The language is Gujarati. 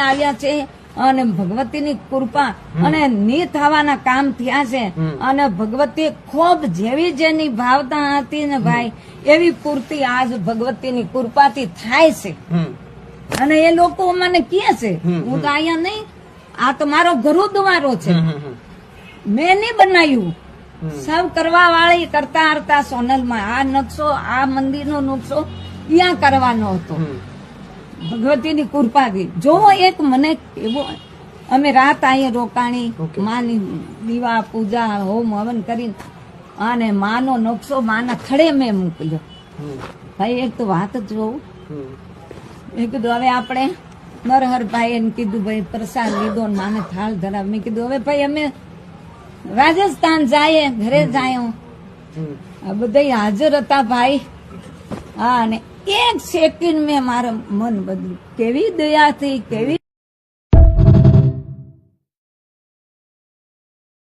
આવ્યા છે અને ભગવતીની કૃપા અને ની થવાના કામ થયા છે અને ભગવતી ખૂબ જેવી જેની ભાવના હતી ને ભાઈ એવી પૂર્તિ આજ ભગવતીની કૃપાથી થાય છે અને એ લોકો મને કહે છે હું તો અહીંયા નહીં, આ તો મારો ગુરુદ્વારો છે, મેં નહીં બનાવ્યું, સૌ કરવા વાળી કરતા હરતા સોનલમાં આ નકશો, આ મંદિરનો નકશો ત્યાં કરવાનો હતો ભગવતીની કૃપાથી. જો એક મને એવો અમે રાત અહીંયા રોકાણી, માની દીવા પૂજા હોમ હવન કરીને અને માનો નકશો માના ખડે મેં મોકલ્યો. ભાઈ એક તો વાત જ જોઉં, મેં કીધું હવે આપણે નરહરભાઈ એને કીધું ભાઈ પ્રસાદ લીધો ને માને થાળ ધરાવ. મેં કીધું હવે ભાઈ અમે રાજસ્થાન જાય, ઘરે જાય, બધા હાજર હતા ભાઈ. હા, અને એક સેકન્ડ મેં મારું મન બદલ્યું. કેવી દયાથી, કેવી